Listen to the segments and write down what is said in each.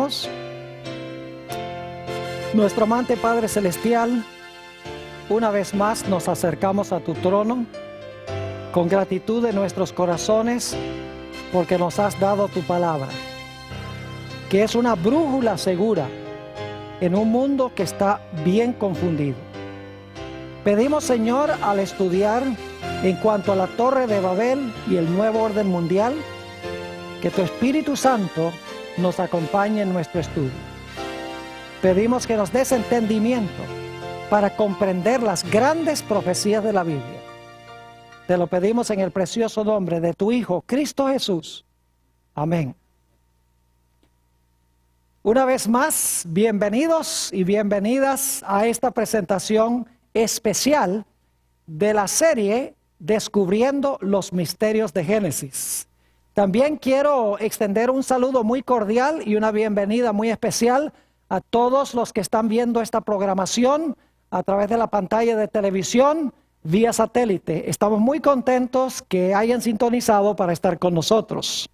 Oremos. Nuestro amante Padre Celestial, una vez más nos acercamos a tu trono con gratitud en nuestros corazones porque nos has dado tu palabra, que es una brújula segura en un mundo que está bien confundido. Pedimos, Señor, al estudiar en cuanto a la Torre de Babel y el nuevo orden mundial, que tu Espíritu Santo nos acompañe en nuestro estudio. Pedimos que nos des entendimiento para comprender las grandes profecías de la Biblia. Te lo pedimos en el precioso nombre de tu Hijo, Cristo Jesús. Amén. Una vez más, bienvenidos y bienvenidas a esta presentación especial de la serie Descubriendo los Misterios de Génesis. También quiero extender un saludo muy cordial y una bienvenida muy especial a todos los que están viendo esta programación a través de la pantalla de televisión vía satélite. Estamos muy contentos que hayan sintonizado para estar con nosotros.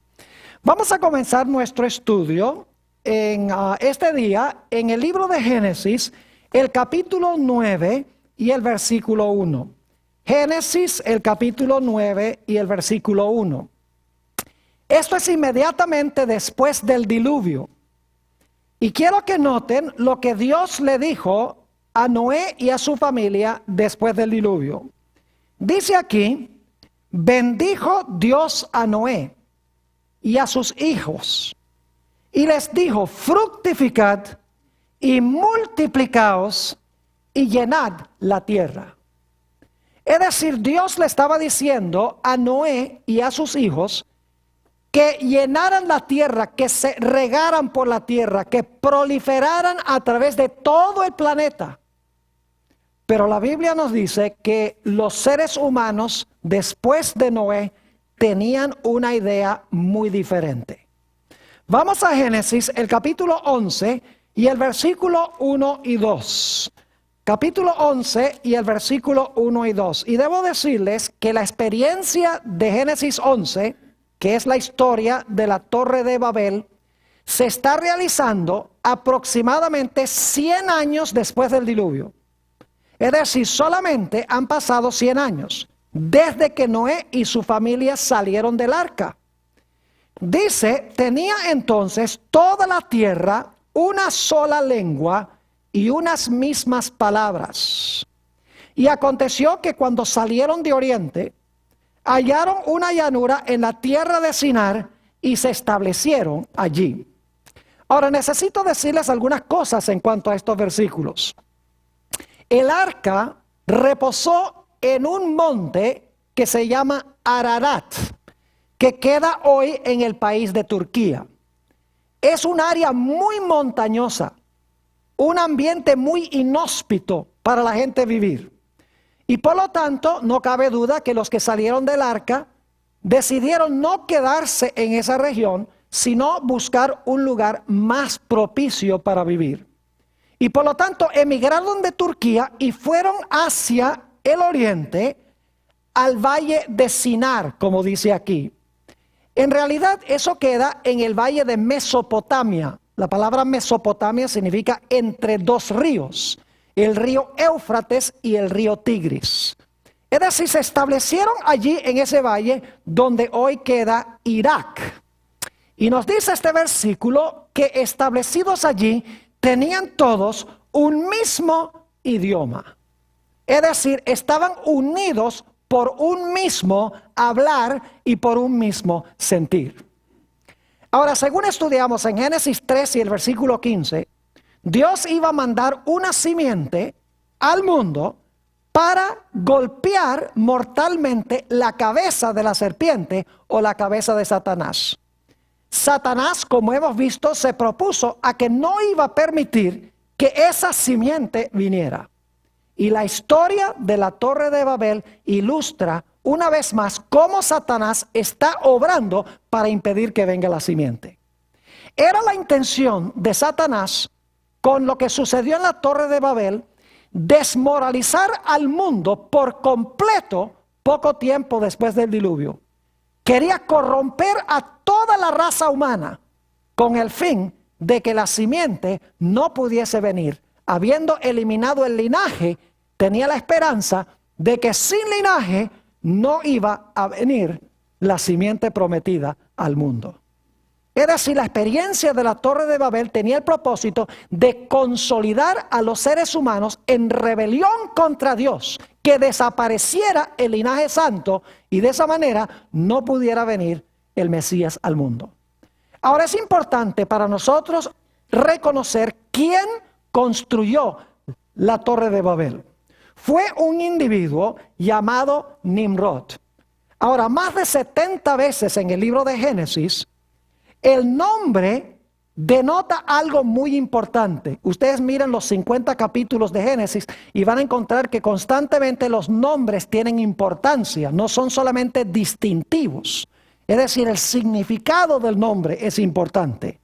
Vamos a comenzar nuestro estudio en este día en el libro de Génesis, el capítulo 9 y el versículo 1. Génesis, el capítulo 9 y el versículo 1. Esto es inmediatamente después del diluvio. Y quiero que noten lo que Dios le dijo a Noé y a su familia después del diluvio. Dice aquí: bendijo Dios a Noé y a sus hijos, y les dijo: fructificad y multiplicaos y llenad la tierra. Es decir, Dios le estaba diciendo a Noé y a sus hijos que llenaran la tierra, que se regaran por la tierra, que proliferaran a través de todo el planeta. Pero la Biblia nos dice que los seres humanos, después de Noé, tenían una idea muy diferente. Vamos a Génesis, el capítulo 11 y el versículo 1 y 2. Capítulo 11 y el versículo 1 y 2. Y debo decirles que la experiencia de Génesis 11, que es la historia de la Torre de Babel, se está realizando aproximadamente 100 años después del diluvio. Es decir, solamente han pasado 100 años desde que Noé y su familia salieron del arca. Dice: tenía entonces toda la tierra una sola lengua y unas mismas palabras. Y aconteció que cuando salieron de oriente, hallaron una llanura en la tierra de Sinar y se establecieron allí. Ahora necesito decirles algunas cosas en cuanto a estos versículos. El arca reposó en un monte que se llama Ararat, que queda hoy en el país de Turquía. Es un área muy montañosa, un ambiente muy inhóspito para la gente vivir. Y por lo tanto, no cabe duda que los que salieron del arca decidieron no quedarse en esa región, sino buscar un lugar más propicio para vivir. Y por lo tanto, emigraron de Turquía y fueron hacia el oriente, al valle de Sinar, como dice aquí. En realidad, eso queda en el valle de Mesopotamia. La palabra Mesopotamia significa entre dos ríos, el río Éufrates y el río Tigris. Es decir, se establecieron allí en ese valle donde hoy queda Irak. Y nos dice este versículo que establecidos allí tenían todos un mismo idioma. Es decir, estaban unidos por un mismo hablar y por un mismo sentir. Ahora, según estudiamos en Génesis 3 y el versículo 15, Dios iba a mandar una simiente al mundo para golpear mortalmente la cabeza de la serpiente o la cabeza de Satanás. Satanás, como hemos visto, se propuso a que no iba a permitir que esa simiente viniera. Y la historia de la Torre de Babel ilustra una vez más cómo Satanás está obrando para impedir que venga la simiente. Era la intención de Satanás, con lo que sucedió en la Torre de Babel, desmoralizar al mundo por completo poco tiempo después del diluvio. Quería corromper a toda la raza humana con el fin de que la simiente no pudiese venir. Habiendo eliminado el linaje, tenía la esperanza de que sin linaje no iba a venir la simiente prometida al mundo. Es decir, la experiencia de la Torre de Babel tenía el propósito de consolidar a los seres humanos en rebelión contra Dios, que desapareciera el linaje santo y de esa manera no pudiera venir el Mesías al mundo. Ahora es importante para nosotros reconocer quién construyó la Torre de Babel. Fue un individuo llamado Nimrod. Ahora, más de 70 veces en el libro de Génesis, el nombre denota algo muy importante. Ustedes miran los 50 capítulos de Génesis y van a encontrar que constantemente los nombres tienen importancia, no son solamente distintivos. Es decir, el significado del nombre es importante.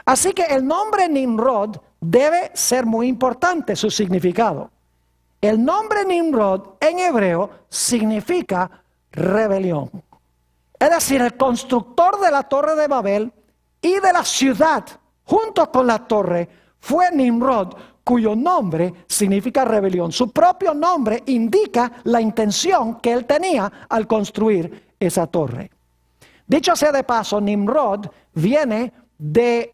Así que el nombre Nimrod debe ser muy importante, su significado. El nombre Nimrod en hebreo significa rebelión. Es decir, el constructor de la Torre de Babel y de la ciudad, junto con la torre, fue Nimrod, cuyo nombre significa rebelión. Su propio nombre indica la intención que él tenía al construir esa torre. Dicho sea de paso, Nimrod viene de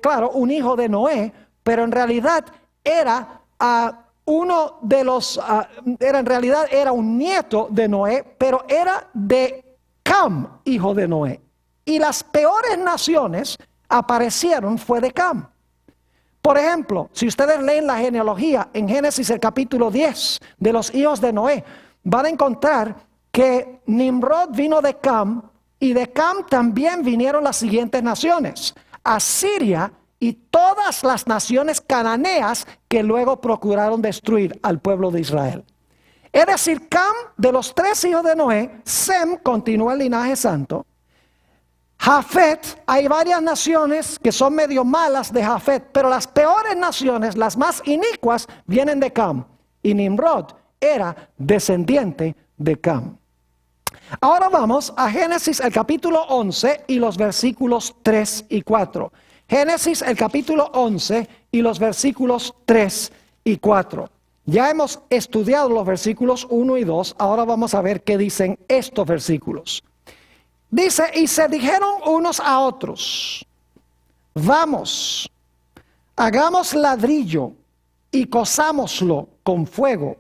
claro, un hijo de Noé, pero en realidad era era un nieto de Noé, pero era de Cam, hijo de Noé. Y las peores naciones aparecieron fue de Cam. Por ejemplo, si ustedes leen la genealogía en Génesis el capítulo 10 de los hijos de Noé, van a encontrar que Nimrod vino de Cam y de Cam también vinieron las siguientes naciones: Asiria y todas las naciones cananeas que luego procuraron destruir al pueblo de Israel. Es decir, Cam, de los 3 hijos de Noé, Sem continúa el linaje santo. Jafet, hay varias naciones que son medio malas de Jafet, pero las peores naciones, las más inicuas, vienen de Cam. Y Nimrod era descendiente de Cam. Ahora vamos a Génesis el capítulo 11 y los versículos 3 y 4. Génesis el capítulo 11 y los versículos 3 y 4. Ya hemos estudiado los versículos 1 y 2, ahora vamos a ver qué dicen estos versículos. Dice, y se dijeron unos a otros, vamos, hagamos ladrillo y cozámoslo con fuego.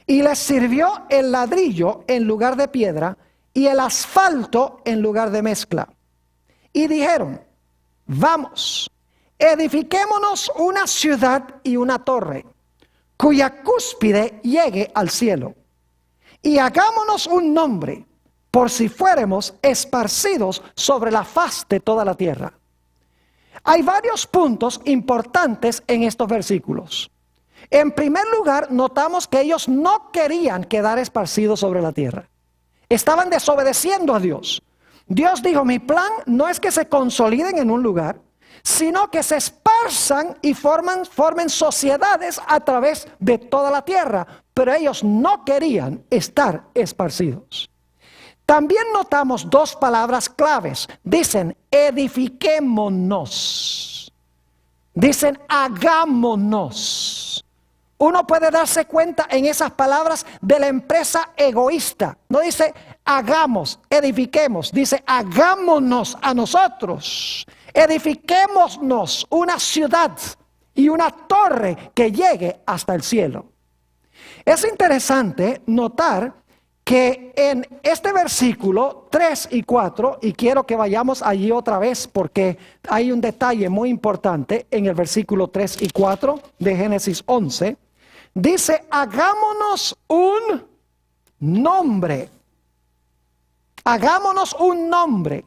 Y les sirvió el ladrillo en lugar de piedra y el asfalto en lugar de mezcla. Y dijeron, vamos, edifiquémonos una ciudad y una torre, cuya cúspide llegue al cielo. Y hagámonos un nombre, por si fuéramos esparcidos sobre la faz de toda la tierra. Hay varios puntos importantes en estos versículos. En primer lugar, notamos que ellos no querían quedar esparcidos sobre la tierra. Estaban desobedeciendo a Dios. Dios dijo, mi plan no es que se consoliden en un lugar, sino que se esparzan y formen sociedades a través de toda la tierra. Pero ellos no querían estar esparcidos. También notamos 2 palabras claves. Dicen, edifiquémonos. Dicen, hagámonos. Uno puede darse cuenta en esas palabras de la empresa egoísta. No dice, hagamos, edifiquemos. Dice, hagámonos a nosotros. Edifiquémonos una ciudad y una torre que llegue hasta el cielo. Es interesante notar que en este versículo 3 y 4, y quiero que vayamos allí otra vez porque hay un detalle muy importante en el versículo 3 y 4 de Génesis 11, dice, hagámonos un nombre. Hagámonos un nombre.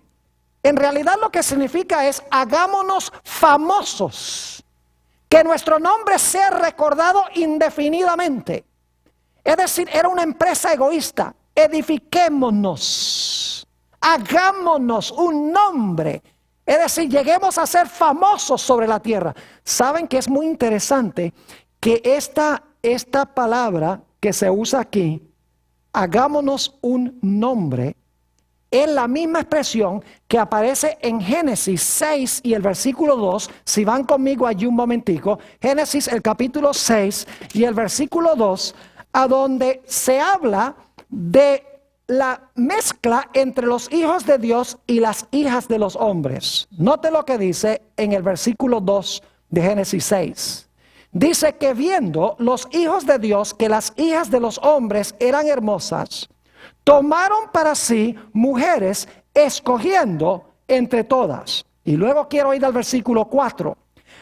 En realidad lo que significa es, hagámonos famosos. Que nuestro nombre sea recordado indefinidamente. Es decir, era una empresa egoísta. Edifiquémonos, hagámonos un nombre. Es decir, lleguemos a ser famosos sobre la tierra. Saben que es muy interesante que esta palabra que se usa aquí, hagámonos un nombre, es la misma expresión que aparece en Génesis 6 y el versículo 2. Si van conmigo allí un momentico, Génesis el capítulo 6 y el versículo 2, a donde se habla de la mezcla entre los hijos de Dios y las hijas de los hombres. Note lo que dice en el versículo 2 de Génesis 6. Dice que viendo los hijos de Dios que las hijas de los hombres eran hermosas, tomaron para sí mujeres, escogiendo entre todas. Y luego quiero ir al versículo 4.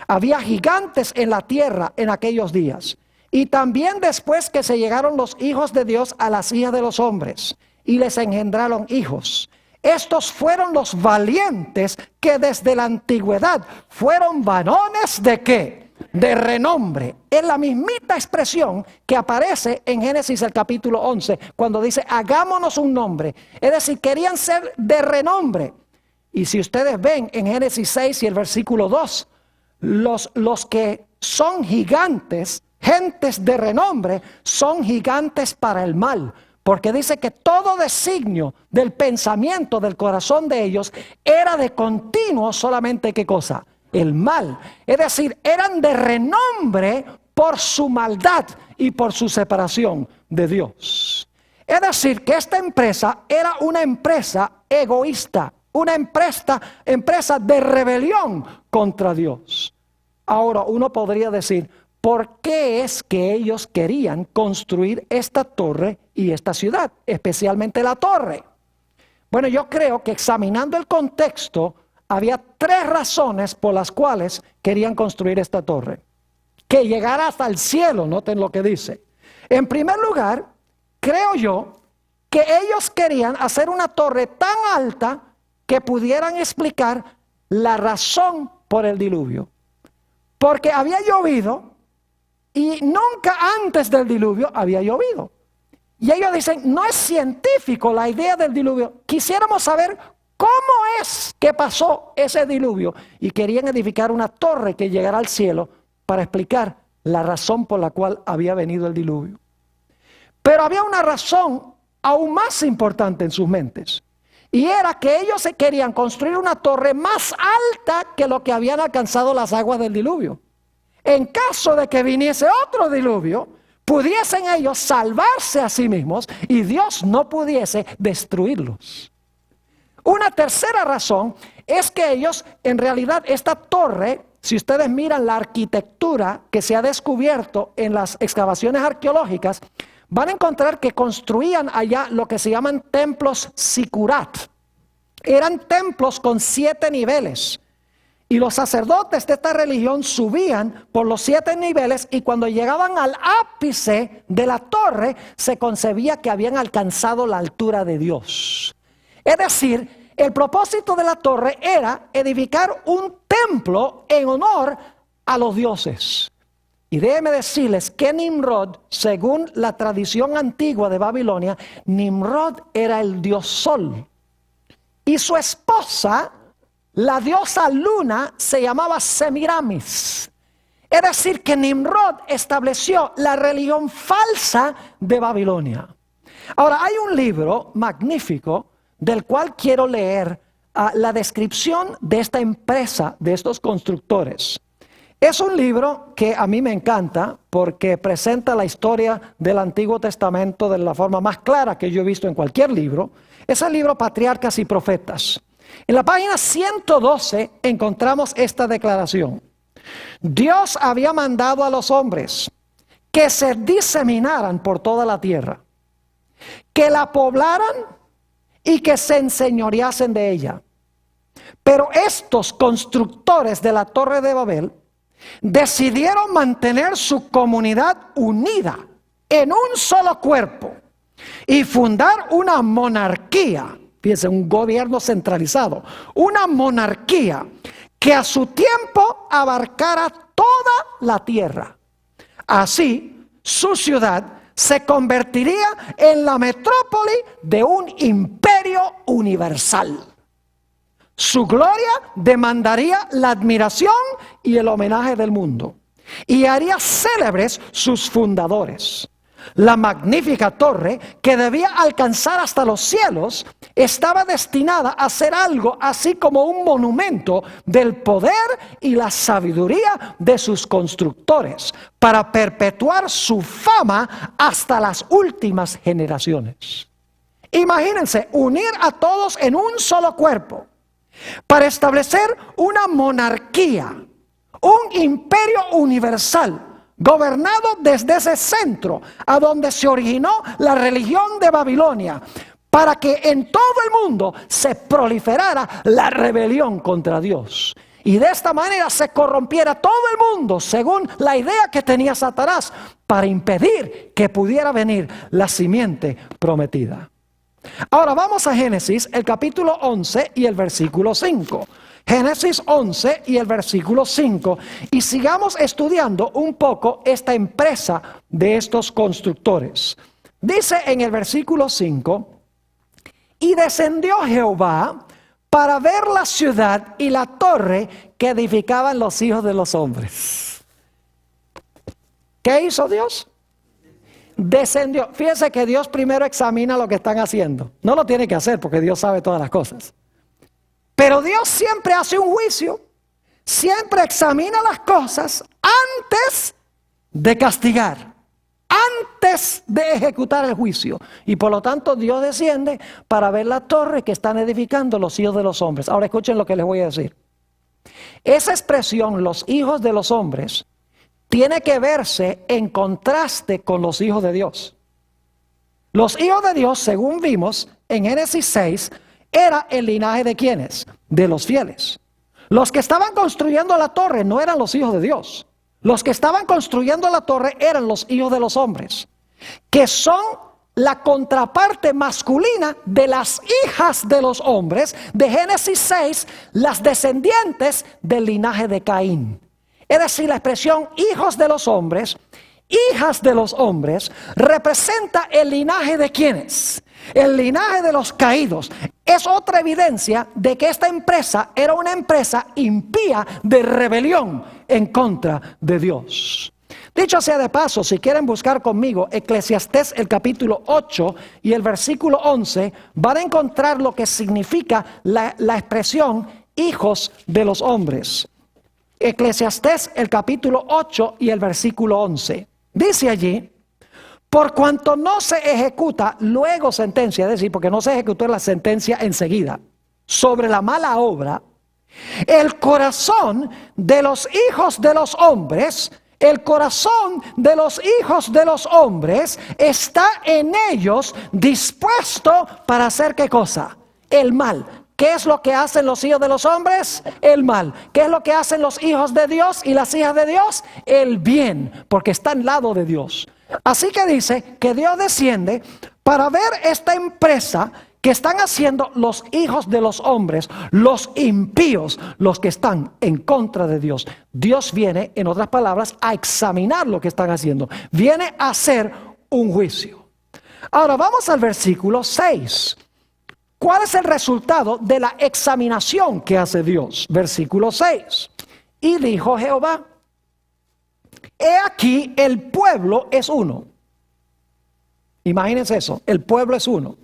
Había gigantes en la tierra en aquellos días. Y también después que se llegaron los hijos de Dios a las hijas de los hombres, y les engendraron hijos. Estos fueron los valientes que desde la antigüedad fueron varones ¿de qué? De renombre. Es la mismita expresión que aparece en Génesis el capítulo 11, cuando dice hagámonos un nombre. Es decir, querían ser de renombre. Y si ustedes ven en Génesis 6 y el versículo 2, los que son gigantes, gentes de renombre, son gigantes para el mal. Porque dice que todo designio del pensamiento del corazón de ellos era de continuo solamente ¿qué cosa? El mal. Es decir, eran de renombre por su maldad y por su separación de Dios. Es decir, que esta empresa era una empresa egoísta, una empresa de rebelión contra Dios. Ahora uno podría decir, ¿por qué es que ellos querían construir esta torre y esta ciudad, especialmente la torre? Bueno, yo creo que examinando el contexto, había 3 razones por las cuales querían construir esta torre. Que llegara hasta el cielo, noten lo que dice. En primer lugar, creo yo que ellos querían hacer una torre tan alta que pudieran explicar la razón por el diluvio. Porque había llovido y nunca antes del diluvio había llovido. Y ellos dicen, no es científico la idea del diluvio. Quisiéramos saber cómo es que pasó ese diluvio. Y querían edificar una torre que llegara al cielo para explicar la razón por la cual había venido el diluvio. Pero había una razón aún más importante en sus mentes. Y era que ellos se querían construir una torre más alta que lo que habían alcanzado las aguas del diluvio. En caso de que viniese otro diluvio, pudiesen ellos salvarse a sí mismos y Dios no pudiese destruirlos. Una tercera razón es que ellos, en realidad, esta torre, si ustedes miran la arquitectura que se ha descubierto en las excavaciones arqueológicas, van a encontrar que construían allá lo que se llaman templos sikurat. Eran templos con 7 niveles. Y los sacerdotes de esta religión subían por los 7 niveles y cuando llegaban al ápice de la torre, se concebía que habían alcanzado la altura de Dios. Es decir, el propósito de la torre era edificar un templo en honor a los dioses. Y déjenme decirles que Nimrod, según la tradición antigua de Babilonia, Nimrod era el dios Sol. Y su esposa, la diosa Luna, se llamaba Semiramis. Es decir, que Nimrod estableció la religión falsa de Babilonia. Ahora, hay un libro magnífico del cual quiero leer la descripción de esta empresa, de estos constructores. Es un libro que a mí me encanta porque presenta la historia del Antiguo Testamento de la forma más clara que yo he visto en cualquier libro. Es el libro Patriarcas y Profetas. En la página 112 encontramos esta declaración. Dios había mandado a los hombres que se diseminaran por toda la tierra, que la poblaran y que se enseñoreasen de ella. Pero estos constructores de la Torre de Babel decidieron mantener su comunidad unida en un solo cuerpo y fundar una monarquía. Fíjense, un gobierno centralizado, una monarquía que a su tiempo abarcara toda la tierra. Así, su ciudad se convertiría en la metrópoli de un imperio universal. Su gloria demandaría la admiración y el homenaje del mundo y haría célebres sus fundadores. La magnífica torre, que debía alcanzar hasta los cielos, estaba destinada a ser algo así como un monumento del poder y la sabiduría de sus constructores, para perpetuar su fama hasta las últimas generaciones. Imagínense, unir a todos en un solo cuerpo, para establecer una monarquía, un imperio universal, gobernado desde ese centro a donde se originó la religión de Babilonia, para que en todo el mundo se proliferara la rebelión contra Dios. Y de esta manera se corrompiera todo el mundo según la idea que tenía Satanás, para impedir que pudiera venir la simiente prometida. Ahora vamos a Génesis, el capítulo 11 y el versículo 5. Génesis 11 y el versículo 5, y sigamos estudiando un poco esta empresa de estos constructores. Dice en el versículo 5, y descendió Jehová para ver la ciudad y la torre que edificaban los hijos de los hombres. ¿Qué hizo Dios? Descendió. Fíjense que Dios primero examina lo que están haciendo. No lo tiene que hacer porque Dios sabe todas las cosas. Pero Dios siempre hace un juicio, siempre examina las cosas antes de castigar, antes de ejecutar el juicio. Y por lo tanto Dios desciende para ver la torre que están edificando los hijos de los hombres. Ahora escuchen lo que les voy a decir. Esa expresión, los hijos de los hombres, tiene que verse en contraste con los hijos de Dios. Los hijos de Dios, según vimos en Génesis 6, era el linaje de ¿quiénes? De los fieles. Los que estaban construyendo la torre no eran los hijos de Dios. Los que estaban construyendo la torre eran los hijos de los hombres, que son la contraparte masculina de las hijas de los hombres de Génesis 6, las descendientes del linaje de Caín. Es decir, la expresión hijos de los hombres, hijas de los hombres, representa el linaje de ¿quiénes? El linaje de los caídos. Es otra evidencia de que esta empresa era una empresa impía de rebelión en contra de Dios. Dicho sea de paso, si quieren buscar conmigo Eclesiastés el capítulo 8 y el versículo 11, van a encontrar lo que significa la expresión hijos de los hombres. Eclesiastés el capítulo 8 y el versículo 11. Dice allí, por cuanto no se ejecuta luego sentencia, es decir, porque no se ejecutó la sentencia enseguida, sobre la mala obra, el corazón de los hijos de los hombres, el corazón de los hijos de los hombres está en ellos dispuesto para hacer ¿qué cosa? El mal. ¿Qué es lo que hacen los hijos de los hombres? El mal. ¿Qué es lo que hacen los hijos de Dios y las hijas de Dios? El bien, porque está al lado de Dios. Así que dice que Dios desciende para ver esta empresa que están haciendo los hijos de los hombres, los impíos, los que están en contra de Dios. Dios viene, en otras palabras, a examinar lo que están haciendo. Viene a hacer un juicio. Ahora vamos al versículo 6. ¿Cuál es el resultado de la examinación que hace Dios? Versículo 6. Y dijo Jehová, he aquí el pueblo es uno. Imagínense eso, el pueblo es uno.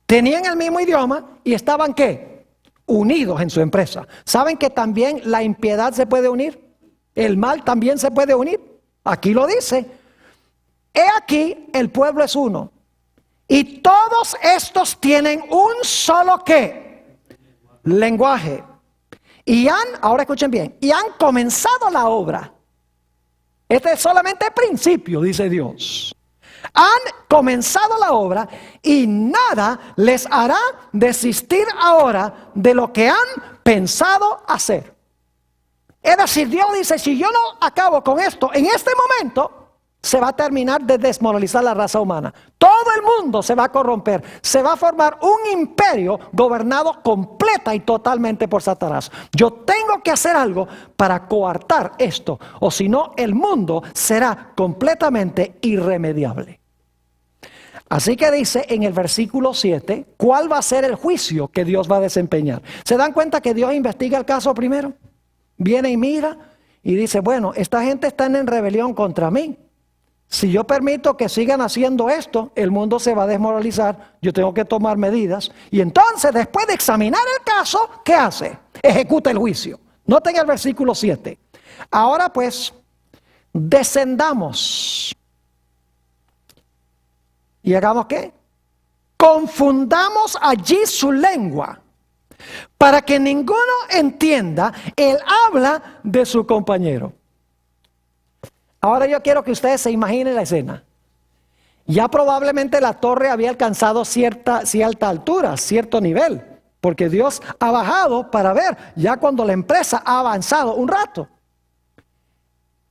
Tenían el mismo idioma y estaban ¿qué? Unidos en su empresa. ¿Saben que también la impiedad se puede unir? El mal también se puede unir. Aquí lo dice. He aquí el pueblo es uno. Y todos estos tienen un solo ¿qué? Lenguaje. Y ahora escuchen bien, y han comenzado la obra. Este es solamente el principio, dice Dios. Han comenzado la obra y nada les hará desistir ahora de lo que han pensado hacer. Es decir, Dios dice, si yo no acabo con esto en este momento, se va a terminar de desmoralizar la raza humana. Todo el mundo se va a corromper. Se va a formar un imperio gobernado completa y totalmente por Satanás. Yo tengo que hacer algo para coartar esto, o si no, el mundo será completamente irremediable. Así que dice en el versículo 7, ¿cuál va a ser el juicio que Dios va a desempeñar? ¿Se dan cuenta que Dios investiga el caso primero? Viene y mira y dice, bueno, esta gente está en rebelión contra mí. Si yo permito que sigan haciendo esto, el mundo se va a desmoralizar, yo tengo que tomar medidas. Y entonces, después de examinar el caso, ¿qué hace? Ejecuta el juicio. Noten el versículo 7. Ahora pues, descendamos. ¿Y hagamos qué? Confundamos allí su lengua, para que ninguno entienda el habla de su compañero. Ahora yo quiero que ustedes se imaginen la escena. Ya probablemente la torre había alcanzado cierta altura, cierto nivel, porque Dios ha bajado para ver ya cuando la empresa ha avanzado un rato.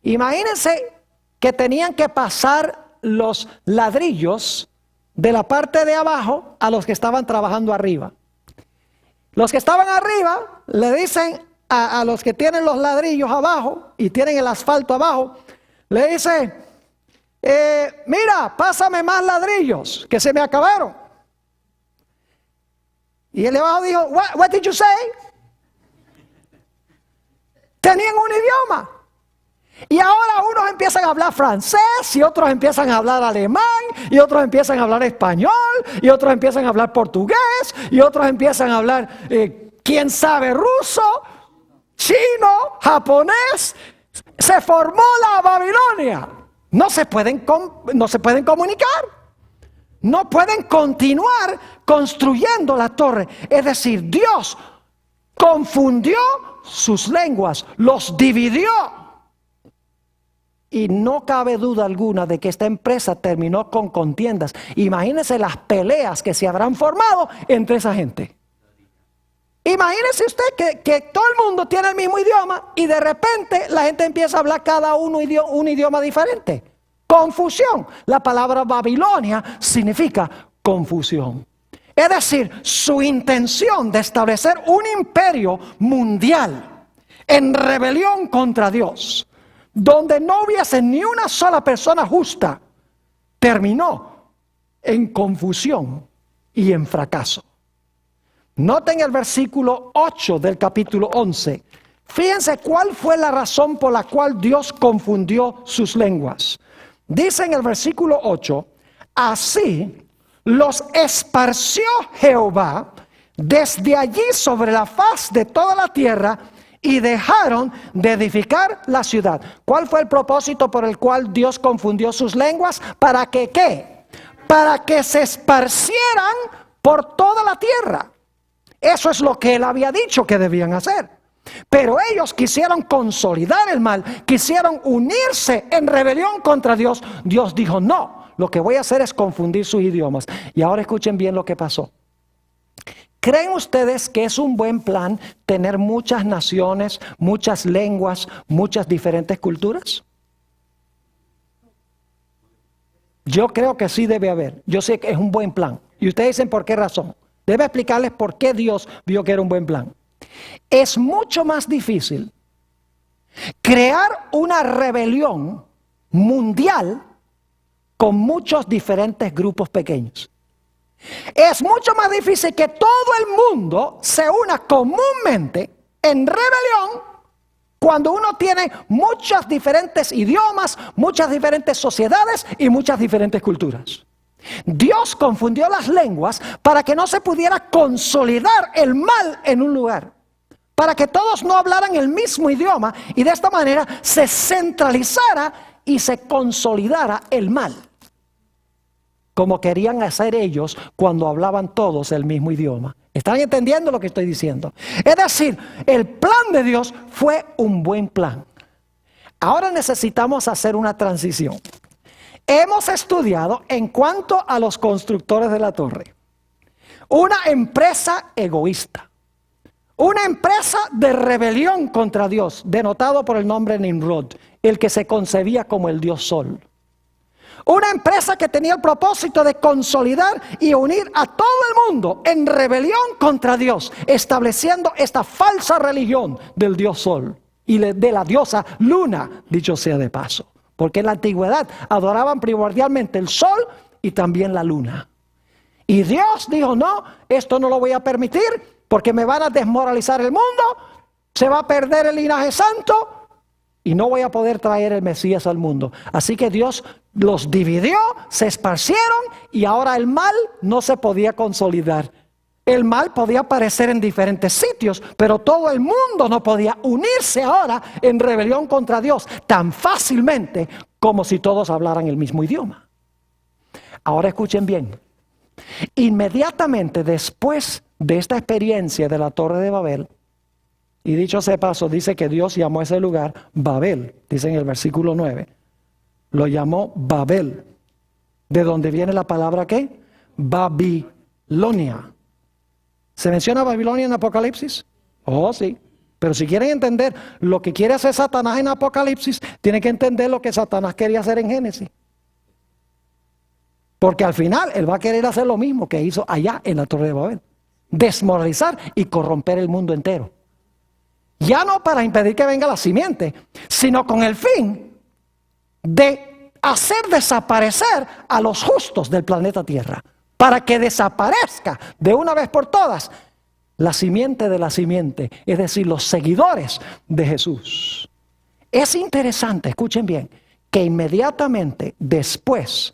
Imagínense que tenían que pasar los ladrillos de la parte de abajo a los que estaban trabajando arriba. Los que estaban arriba le dicen a los que tienen los ladrillos abajo y tienen el asfalto abajo, le dice, mira, pásame más ladrillos, que se me acabaron. Y el de abajo dijo, what did you say? Tenían un idioma. Y ahora unos empiezan a hablar francés, y otros empiezan a hablar alemán, y otros empiezan a hablar español, y otros empiezan a hablar portugués, y otros empiezan a hablar, quién sabe, ruso, chino, japonés. Se formó la Babilonia. No se pueden comunicar. No pueden continuar construyendo la torre. Es decir, Dios confundió sus lenguas, los dividió. Y no cabe duda alguna de que esta empresa terminó con contiendas. Imagínense las peleas que se habrán formado entre esa gente. Imagínese usted que todo el mundo tiene el mismo idioma y de repente la gente empieza a hablar cada uno un idioma diferente. Confusión. La palabra Babilonia significa confusión. Es decir, su intención de establecer un imperio mundial en rebelión contra Dios, donde no hubiese ni una sola persona justa, terminó en confusión y en fracaso. Noten el versículo 8 del capítulo 11. Fíjense cuál fue la razón por la cual Dios confundió sus lenguas. Dice en el versículo 8, así los esparció Jehová desde allí sobre la faz de toda la tierra y dejaron de edificar la ciudad. ¿Cuál fue el propósito por el cual Dios confundió sus lenguas? ¿Para que qué? Para que se esparcieran por toda la tierra. Eso es lo que él había dicho que debían hacer. Pero ellos quisieron consolidar el mal, quisieron unirse en rebelión contra Dios. Dios dijo, no, lo que voy a hacer es confundir sus idiomas. Y ahora escuchen bien lo que pasó. ¿Creen ustedes que es un buen plan tener muchas naciones, muchas lenguas, muchas diferentes culturas? Yo creo que sí debe haber. Yo sé que es un buen plan. Y ustedes dicen, ¿por qué razón? Debe explicarles por qué Dios vio que era un buen plan. Es mucho más difícil crear una rebelión mundial con muchos diferentes grupos pequeños. Es mucho más difícil que todo el mundo se una comúnmente en rebelión cuando uno tiene muchos diferentes idiomas, muchas diferentes sociedades y muchas diferentes culturas. Dios confundió las lenguas para que no se pudiera consolidar el mal en un lugar, para que todos no hablaran el mismo idioma y de esta manera se centralizara y se consolidara el mal, como querían hacer ellos cuando hablaban todos el mismo idioma. ¿Están entendiendo lo que estoy diciendo? Es decir, el plan de Dios fue un buen plan. Ahora necesitamos hacer una transición. Hemos estudiado en cuanto a los constructores de la torre. Una empresa egoísta. Una empresa de rebelión contra Dios, denotado por el nombre Nimrod, el que se concebía como el dios Sol. Una empresa que tenía el propósito de consolidar y unir a todo el mundo en rebelión contra Dios, estableciendo esta falsa religión del dios Sol y de la diosa Luna, dicho sea de paso. Porque en la antigüedad adoraban primordialmente el sol y también la luna. Y Dios dijo, no, esto no lo voy a permitir porque me van a desmoralizar el mundo, se va a perder el linaje santo y no voy a poder traer el Mesías al mundo. Así que Dios los dividió, se esparcieron y ahora el mal no se podía consolidar. El mal podía aparecer en diferentes sitios, pero todo el mundo no podía unirse ahora en rebelión contra Dios tan fácilmente como si todos hablaran el mismo idioma. Ahora escuchen bien. Inmediatamente después de esta experiencia de la Torre de Babel, y dicho sea paso, dice que Dios llamó a ese lugar Babel, dice en el versículo 9. Lo llamó Babel, de donde viene la palabra ¿qué? Babilonia. ¿Se menciona Babilonia en Apocalipsis? Oh, sí. Pero si quieren entender lo que quiere hacer Satanás en Apocalipsis, tienen que entender lo que Satanás quería hacer en Génesis. Porque al final él va a querer hacer lo mismo que hizo allá en la Torre de Babel. Desmoralizar y corromper el mundo entero. Ya no para impedir que venga la simiente, sino con el fin de hacer desaparecer a los justos del planeta Tierra. Para que desaparezca de una vez por todas la simiente de la simiente, es decir, los seguidores de Jesús. Es interesante, escuchen bien, que inmediatamente después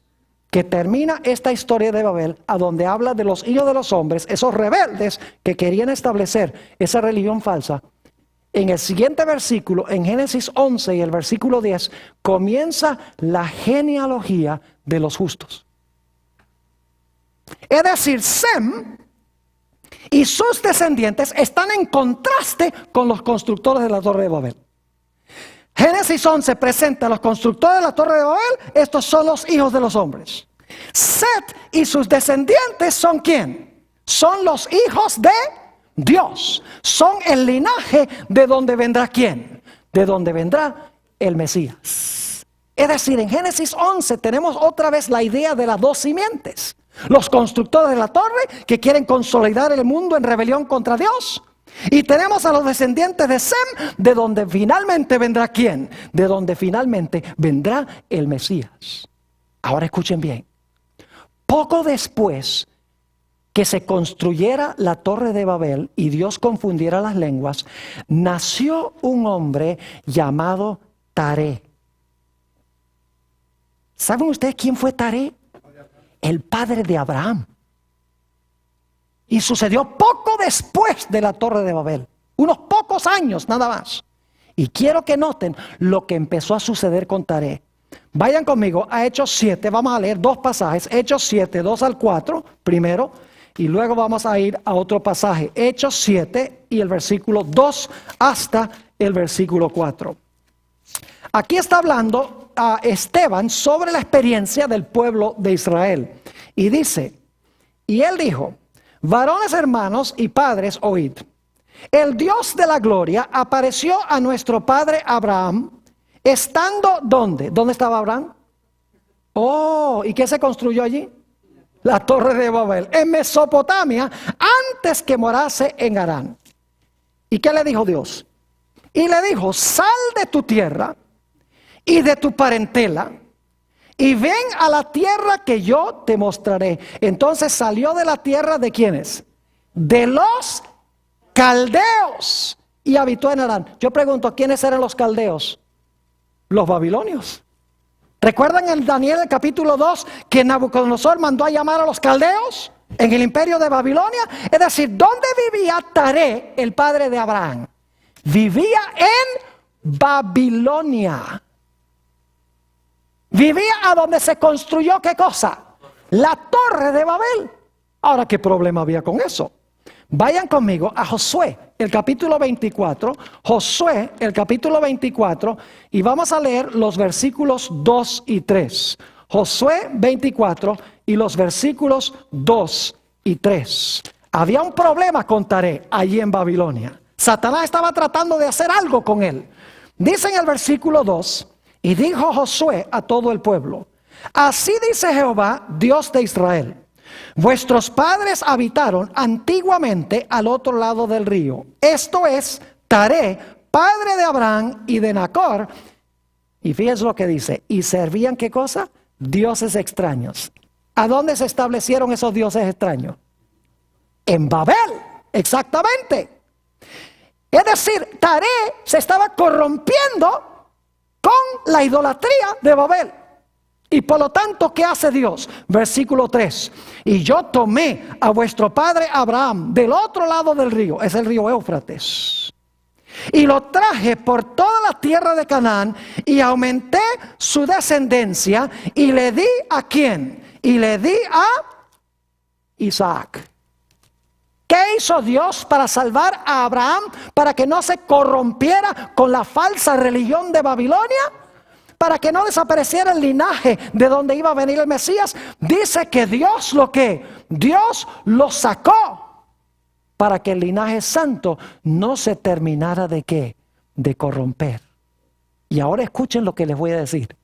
que termina esta historia de Babel, a donde habla de los hijos de los hombres, esos rebeldes que querían establecer esa religión falsa, en el siguiente versículo, en Génesis 11 y el versículo 10, comienza la genealogía de los justos. Es decir, Sem y sus descendientes están en contraste con los constructores de la Torre de Babel. Génesis 11 presenta a los constructores de la Torre de Babel, estos son los hijos de los hombres. Set y sus descendientes son ¿quién? Son los hijos de Dios. Son el linaje de donde vendrá ¿quién? De donde vendrá el Mesías. Es decir, en Génesis 11 tenemos otra vez la idea de las dos simientes. Los constructores de la torre que quieren consolidar el mundo en rebelión contra Dios. Y tenemos a los descendientes de Sem, de donde finalmente vendrá ¿quién? De donde finalmente vendrá el Mesías. Ahora escuchen bien. Poco después que se construyera la Torre de Babel y Dios confundiera las lenguas, nació un hombre llamado Taré. ¿Saben ustedes quién fue Taré? El padre de Abraham. Y sucedió poco después de la Torre de Babel. Unos pocos años nada más. Y quiero que noten lo que empezó a suceder con Taré. Vayan conmigo a Hechos 7. Vamos a leer dos pasajes. Hechos 7, 2 al 4 primero. Y luego vamos a ir a otro pasaje. Hechos 7 y el versículo 2 hasta el versículo 4. Aquí está hablando a Esteban sobre la experiencia del pueblo de Israel. Y dice, y él dijo, varones hermanos y padres, oíd. El Dios de la gloria apareció a nuestro padre Abraham, estando ¿dónde? ¿Dónde estaba Abraham? Oh, ¿y qué se construyó allí? La Torre de Babel, en Mesopotamia, antes que morase en Harán. ¿Y qué le dijo Dios? Y le dijo, sal de tu tierra y de tu parentela, y ven a la tierra que yo te mostraré. Entonces salió de la tierra de ¿quiénes? De los caldeos, y habitó en Harán. Yo pregunto, ¿quiénes eran los caldeos? Los babilonios. ¿Recuerdan en Daniel el capítulo 2 que Nabucodonosor mandó a llamar a los caldeos en el imperio de Babilonia? Es decir, ¿dónde vivía Taré, el padre de Abraham? Vivía en Babilonia. Vivía a donde se construyó ¿qué cosa? La Torre de Babel. Ahora, ¿qué problema había con eso? Vayan conmigo a Josué, el capítulo 24. Josué, el capítulo 24. Y vamos a leer los versículos 2 y 3. Josué 24 y los versículos 2 y 3. Había un problema con Taré allí en Babilonia. Satanás estaba tratando de hacer algo con él. Dice en el versículo 2, y dijo Josué a todo el pueblo, así dice Jehová, Dios de Israel, vuestros padres habitaron antiguamente al otro lado del río. Esto es Taré, padre de Abraham y de Nacor. Y fíjense lo que dice, y servían ¿qué cosa? Dioses extraños. ¿A dónde se establecieron esos dioses extraños? En Babel, exactamente. Es decir, Taré se estaba corrompiendo con la idolatría de Babel. Y por lo tanto, ¿qué hace Dios? Versículo 3. Y yo tomé a vuestro padre Abraham del otro lado del río, es el río Éufrates, y lo traje por toda la tierra de Canaán y aumenté su descendencia y le di ¿a quién? Y le di a Isaac. ¿Qué hizo Dios para salvar a Abraham? Para que no se corrompiera con la falsa religión de Babilonia, para que no desapareciera el linaje de donde iba a venir el Mesías. Dice que Dios lo sacó para que el linaje santo no se terminara de ¿qué? De corromper. Y ahora escuchen lo que les voy a decir.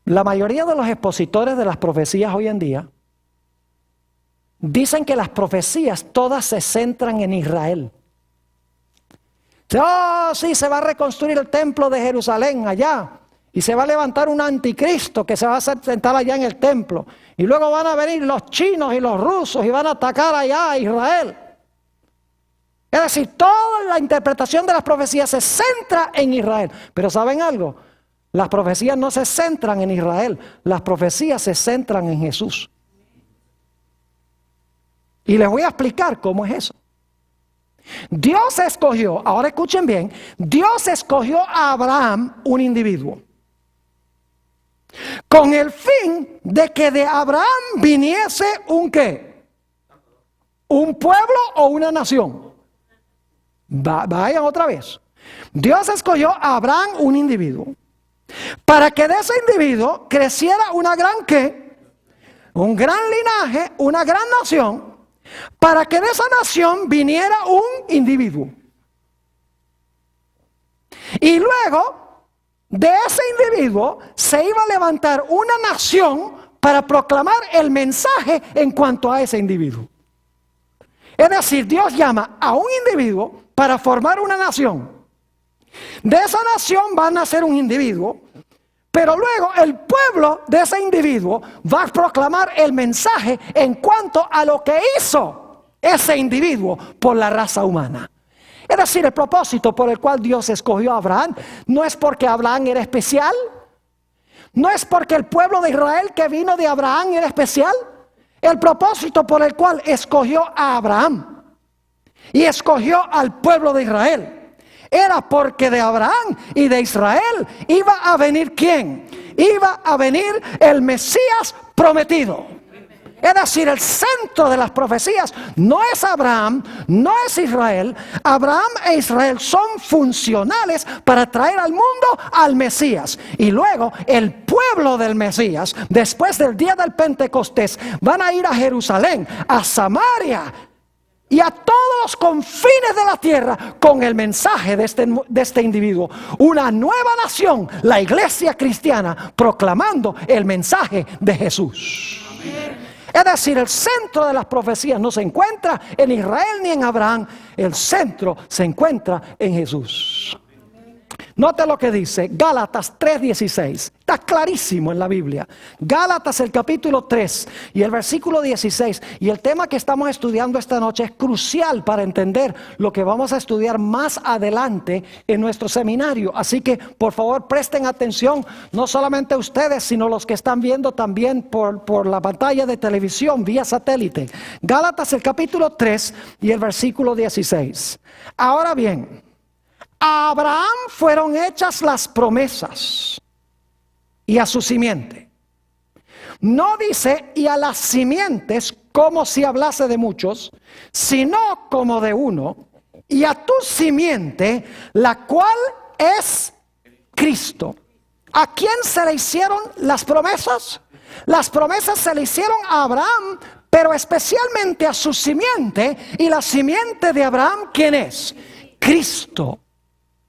La mayoría de los expositores de las profecías hoy en día dicen que las profecías todas se centran en Israel. Oh, sí, se va a reconstruir el templo de Jerusalén allá. Y se va a levantar un anticristo que se va a sentar allá en el templo. Y luego van a venir los chinos y los rusos y van a atacar allá a Israel. Es decir, toda la interpretación de las profecías se centra en Israel. Pero ¿saben algo? Las profecías no se centran en Israel. Las profecías se centran en Jesús. Y les voy a explicar cómo es eso. Dios escogió, ahora escuchen bien, Dios escogió a Abraham, un individuo, con el fin de que de Abraham viniese un ¿qué? ¿Un pueblo o una nación? Vayan otra vez. Dios escogió a Abraham, un individuo, para que de ese individuo creciera una gran ¿qué? Un gran linaje, una gran nación, para que de esa nación viniera un individuo. Y luego de ese individuo se iba a levantar una nación para proclamar el mensaje en cuanto a ese individuo. Es decir, Dios llama a un individuo para formar una nación. De esa nación va a nacer un individuo, pero luego el pueblo de ese individuo va a proclamar el mensaje en cuanto a lo que hizo ese individuo por la raza humana. Es decir, el propósito por el cual Dios escogió a Abraham no es porque Abraham era especial, no es porque el pueblo de Israel que vino de Abraham era especial. El propósito por el cual escogió a Abraham y escogió al pueblo de Israel era porque de Abraham y de Israel iba a venir ¿quién? Iba a venir el Mesías prometido. Es decir, el centro de las profecías no es Abraham, no es Israel. Abraham e Israel son funcionales para traer al mundo al Mesías. Y luego el pueblo del Mesías, después del día del Pentecostés, van a ir a Jerusalén, a Samaria y a todos los confines de la tierra con el mensaje de este individuo. Una nueva nación, la iglesia cristiana, proclamando el mensaje de Jesús. Amén. Es decir, el centro de las profecías no se encuentra en Israel ni en Abraham. El centro se encuentra en Jesús. Note lo que dice Gálatas 3:16. Está clarísimo en la Biblia. Gálatas el capítulo 3 y el versículo 16. Y el tema que estamos estudiando esta noche es crucial para entender lo que vamos a estudiar más adelante en nuestro seminario. Así que por favor presten atención, no solamente ustedes, sino los que están viendo también por la pantalla de televisión vía satélite. Gálatas el capítulo 3 y el versículo 16. Ahora bien, a Abraham fueron hechas las promesas y a su simiente. No dice y a las simientes como si hablase de muchos, sino como de uno, y a tu simiente, la cual es Cristo. ¿A quién se le hicieron las promesas? Las promesas se le hicieron a Abraham, pero especialmente a su simiente. Y la simiente de Abraham, ¿quién es? Cristo.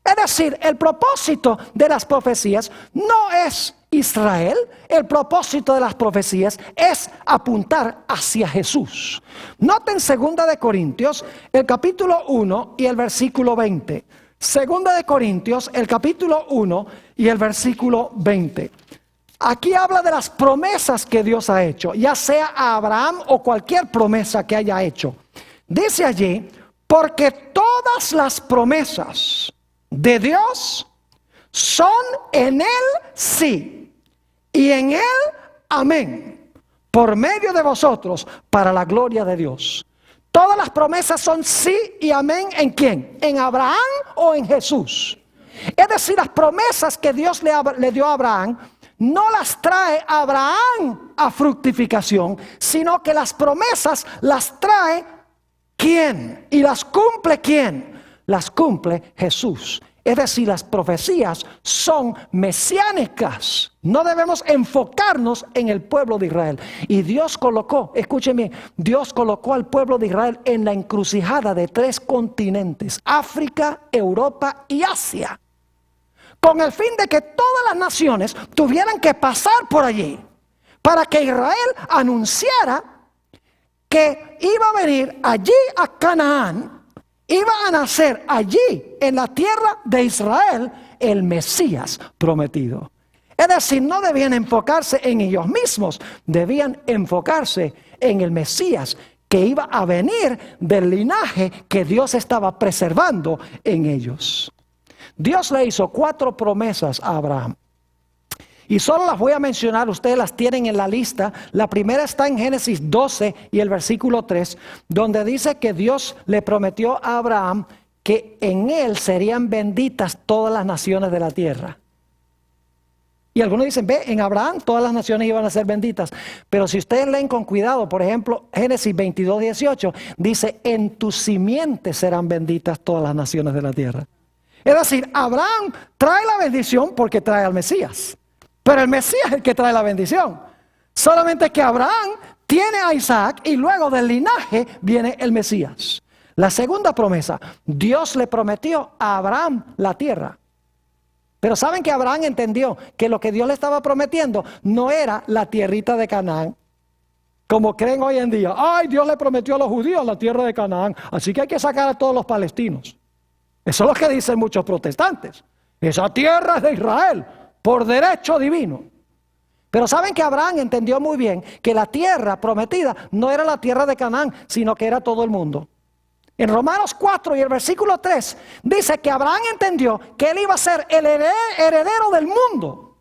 Es decir, el propósito de las profecías no es Israel. El propósito de las profecías es apuntar hacia Jesús. Noten 2 de Corintios, el capítulo 1 y el versículo 20. 2 de Corintios, el capítulo 1 y el versículo 20. Aquí habla de las promesas que Dios ha hecho, ya sea a Abraham o cualquier promesa que haya hecho. Dice allí, porque todas las promesas de Dios son en Él sí, y en Él amén, por medio de vosotros, para la gloria de Dios. Todas las promesas son sí y amén. ¿En quién? ¿En Abraham o en Jesús? Es decir, las promesas que Dios le dio a Abraham, no las trae Abraham a fructificación, sino que las promesas las trae ¿quién? ¿Y las cumple quién? Las cumple Jesús. Es decir, las profecías son mesiánicas. No debemos enfocarnos en el pueblo de Israel. Y Dios colocó, escúchenme, Dios colocó al pueblo de Israel en la encrucijada de 3 continentes: África, Europa y Asia, con el fin de que todas las naciones tuvieran que pasar por allí, para que Israel anunciara que iba a venir allí a Canaán, iba a nacer allí en la tierra de Israel el Mesías prometido. Es decir, no debían enfocarse en ellos mismos, debían enfocarse en el Mesías que iba a venir del linaje que Dios estaba preservando en ellos. Dios le hizo 4 promesas a Abraham. Y solo las voy a mencionar, ustedes las tienen en la lista. La primera está en Génesis 12 y el versículo 3, donde dice que Dios le prometió a Abraham que en él serían benditas todas las naciones de la tierra. Y algunos dicen, ve, en Abraham todas las naciones iban a ser benditas. Pero si ustedes leen con cuidado, por ejemplo, Génesis 22, 18, dice, en tu simiente serán benditas todas las naciones de la tierra. Es decir, Abraham trae la bendición porque trae al Mesías. Pero el Mesías es el que trae la bendición. Solamente que Abraham tiene a Isaac y luego del linaje viene el Mesías. La segunda promesa, Dios le prometió a Abraham la tierra. Pero saben que Abraham entendió que lo que Dios le estaba prometiendo no era la tierrita de Canaán, como creen hoy en día. Ay, Dios le prometió a los judíos la tierra de Canaán, así que hay que sacar a todos los palestinos. Eso es lo que dicen muchos protestantes. Esa tierra es de Israel, por derecho divino. Pero saben que Abraham entendió muy bien que la tierra prometida no era la tierra de Canaán, sino que era todo el mundo. En Romanos 4 y el versículo 3 dice que Abraham entendió que él iba a ser el heredero del mundo.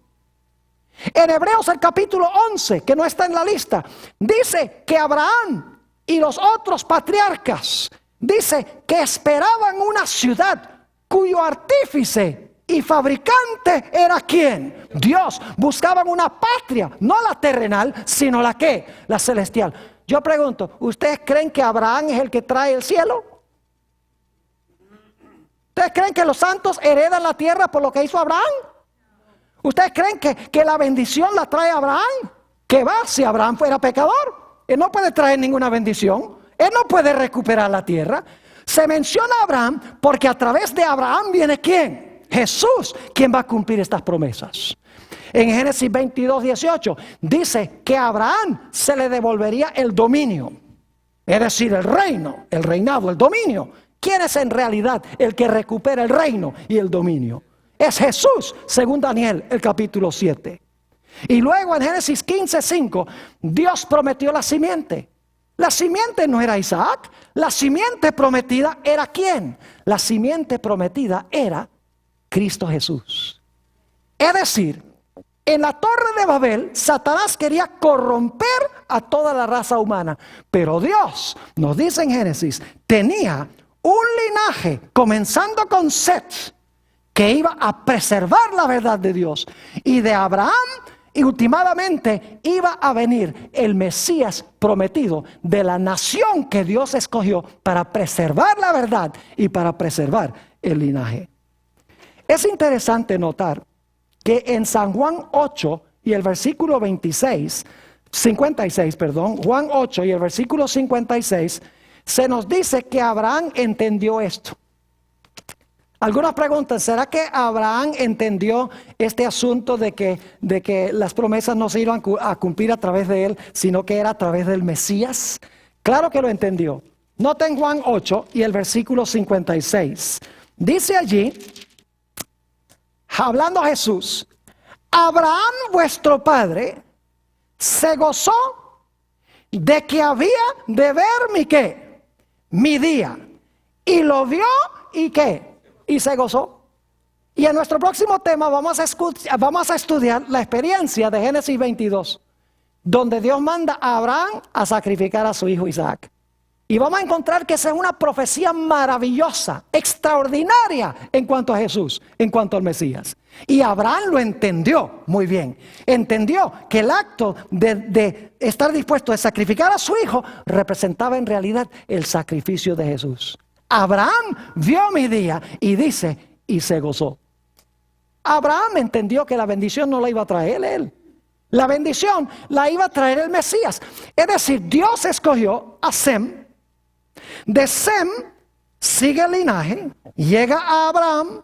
En Hebreos el capítulo 11, que no está en la lista, dice que Abraham y los otros patriarcas, dice que esperaban una ciudad cuyo artífice y fabricante era ¿quién? Dios. Buscaban una patria, no la terrenal, sino la ¿qué? La celestial. Yo pregunto, ¿ustedes creen que Abraham es el que trae el cielo? ¿Ustedes creen que los santos heredan la tierra por lo que hizo Abraham? ¿Ustedes creen que la bendición la trae Abraham? ¿Qué va? Si Abraham fuera pecador, él no puede traer ninguna bendición. Él no puede recuperar la tierra. Se menciona a Abraham porque a través de Abraham viene ¿quién? Jesús, quien va a cumplir estas promesas. En Génesis 22, 18 dice que a Abraham se le devolvería el dominio, es decir, el reino, el reinado, el dominio. ¿Quién es en realidad el que recupera el reino y el dominio? Es Jesús, según Daniel, el capítulo 7. Y luego en Génesis 15, 5, Dios prometió la simiente. La simiente no era Isaac, la simiente prometida era ¿quién? La simiente prometida era Cristo Jesús. Es decir, en la torre de Babel, Satanás quería corromper a toda la raza humana. Pero Dios, nos dice en Génesis, tenía un linaje, comenzando con Set, que iba a preservar la verdad de Dios. Y de Abraham, y últimamente iba a venir el Mesías prometido de la nación que Dios escogió para preservar la verdad y para preservar el linaje. Es interesante notar que en San Juan 8 y el versículo 56, Juan 8 y el versículo 56, se nos dice que Abraham entendió esto. Algunas preguntan, ¿será que Abraham entendió este asunto de que las promesas no se iban a cumplir a través de él, sino que era a través del Mesías? Claro que lo entendió. Noten Juan 8 y el versículo 56. Dice allí, hablando a Jesús, Abraham vuestro padre se gozó de que había de ver mi ¿qué? Mi día. Y lo vio y ¿qué? Y se gozó. Y en nuestro próximo tema vamos a estudiar la experiencia de Génesis 22, donde Dios manda a Abraham a sacrificar a su hijo Isaac. Y vamos a encontrar que esa es una profecía maravillosa, extraordinaria en cuanto a Jesús, en cuanto al Mesías. Y Abraham lo entendió muy bien. Entendió que el acto de estar dispuesto a sacrificar a su hijo representaba en realidad el sacrificio de Jesús. Abraham vio mi día y dice, y se gozó. Abraham entendió que la bendición no la iba a traer él. La bendición la iba a traer el Mesías. Es decir, Dios escogió a Sem. De Sem sigue el linaje, llega a Abraham.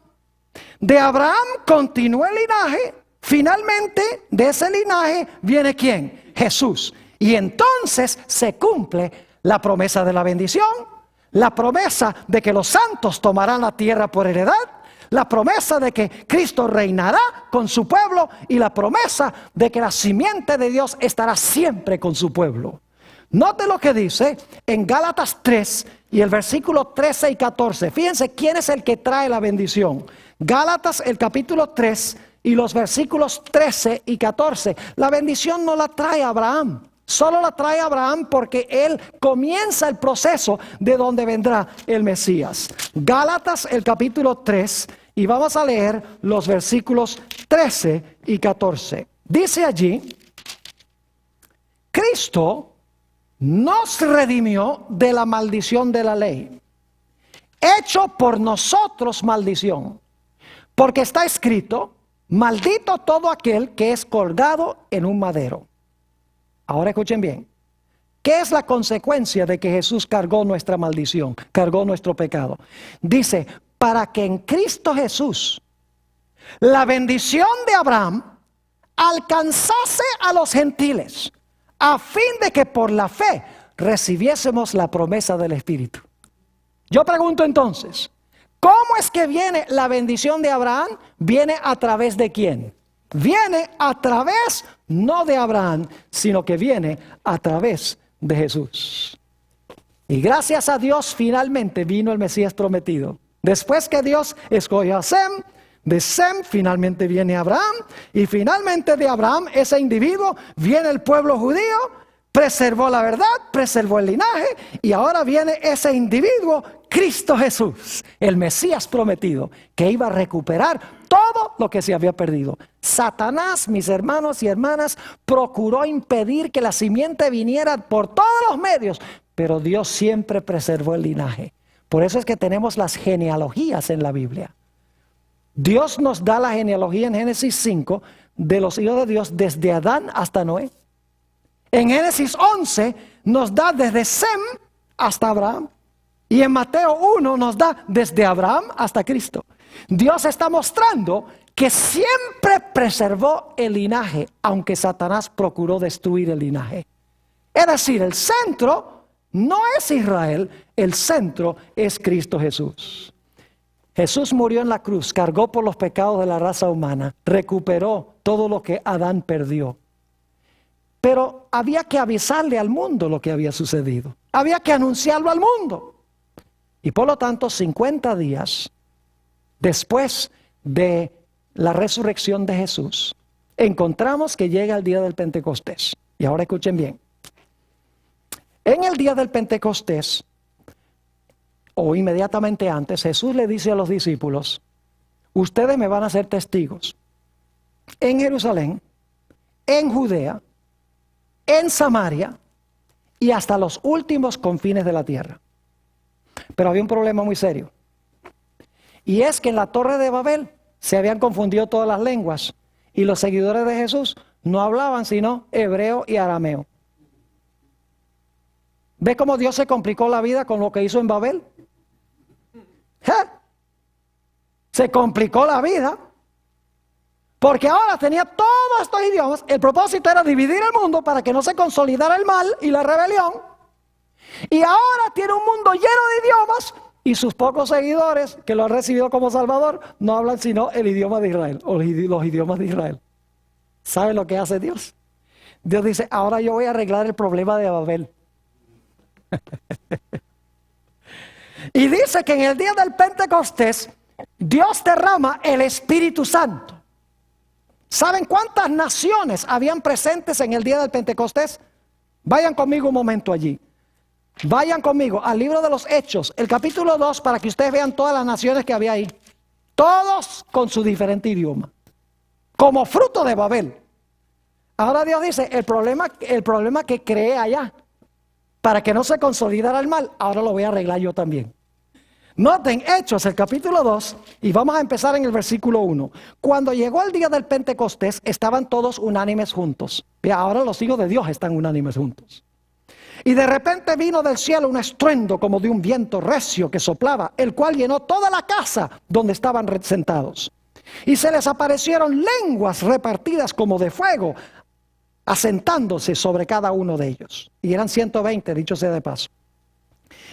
De Abraham continúa el linaje. Finalmente de ese linaje viene ¿quién? Jesús. Y entonces se cumple la promesa de la bendición, la promesa de que los santos tomarán la tierra por heredad, la promesa de que Cristo reinará con su pueblo y la promesa de que la simiente de Dios estará siempre con su pueblo. Note lo que dice en Gálatas 3 y el versículo 13 y 14. Fíjense quién es el que trae la bendición. Gálatas el capítulo 3 y los versículos 13 y 14. La bendición no la trae Abraham. Solo la trae Abraham porque él comienza el proceso de donde vendrá el Mesías. Gálatas el capítulo 3 y vamos a leer los versículos 13 y 14. Dice allí, Cristo nos redimió de la maldición de la ley, hecho por nosotros maldición, porque está escrito, maldito todo aquel que es colgado en un madero. Ahora escuchen bien, ¿qué es la consecuencia de que Jesús cargó nuestra maldición, cargó nuestro pecado? Dice, para que en Cristo Jesús la bendición de Abraham alcanzase a los gentiles, a fin de que por la fe recibiésemos la promesa del Espíritu. Yo pregunto entonces, ¿cómo es que viene la bendición de Abraham? ¿Viene a través de quién? Viene a través, no de Abraham, sino que viene a través de Jesús. Y gracias a Dios finalmente vino el Mesías prometido. Después que Dios escogió a Sem, de Sem finalmente viene Abraham, y finalmente de Abraham, ese individuo, viene el pueblo judío, preservó la verdad, preservó el linaje, y ahora viene ese individuo, Cristo Jesús, el Mesías prometido, que iba a recuperar todo lo que se había perdido. Satanás, mis hermanos y hermanas, procuró impedir que la simiente viniera por todos los medios, pero Dios siempre preservó el linaje. Por eso es que tenemos las genealogías en la Biblia. Dios nos da la genealogía en Génesis 5 de los hijos de Dios desde Adán hasta Noé. En Génesis 11 nos da desde Sem hasta Abraham. Y en Mateo 1 nos da desde Abraham hasta Cristo. Dios está mostrando que siempre preservó el linaje, aunque Satanás procuró destruir el linaje. Es decir, el centro no es Israel, el centro es Cristo Jesús. Jesús murió en la cruz, cargó por los pecados de la raza humana, recuperó todo lo que Adán perdió. Pero había que avisarle al mundo lo que había sucedido. Había que anunciarlo al mundo. Y por lo tanto, 50 días después de la resurrección de Jesús, encontramos que llega el día del Pentecostés. Y ahora escuchen bien. En el día del Pentecostés, o inmediatamente antes, Jesús le dice a los discípulos, ustedes me van a ser testigos en Jerusalén, en Judea, en Samaria y hasta los últimos confines de la tierra. Pero había un problema muy serio. Y es que en la Torre de Babel se habían confundido todas las lenguas y los seguidores de Jesús no hablaban sino hebreo y arameo. ¿Ve cómo Dios se complicó la vida con lo que hizo en Babel? Se complicó la vida porque ahora tenía todos estos idiomas. El propósito era dividir el mundo para que no se consolidara el mal y la rebelión. Y ahora tiene un mundo lleno de idiomas y sus pocos seguidores que lo han recibido como Salvador no hablan sino el idioma de Israel o los idiomas de Israel. ¿Sabe lo que hace Dios? Dios dice, ahora yo voy a arreglar el problema de Babel. Y dice que en el día del Pentecostés Dios derrama el Espíritu Santo. ¿Saben cuántas naciones habían presentes en el día del Pentecostés? Vayan conmigo un momento allí. Vayan conmigo al libro de los Hechos, el capítulo 2, para que ustedes vean todas las naciones que había ahí. Todos con su diferente idioma, como fruto de Babel. Ahora Dios dice, el problema que creé allá, para que no se consolidara el mal, ahora lo voy a arreglar yo también. Noten Hechos, el capítulo 2, y vamos a empezar en el versículo 1. Cuando llegó el día del Pentecostés, estaban todos unánimes juntos. Y ahora los hijos de Dios están unánimes juntos. Y de repente vino del cielo un estruendo como de un viento recio que soplaba, el cual llenó toda la casa donde estaban sentados. Y se les aparecieron lenguas repartidas como de fuego, asentándose sobre cada uno de ellos. Y eran 120, dicho sea de paso.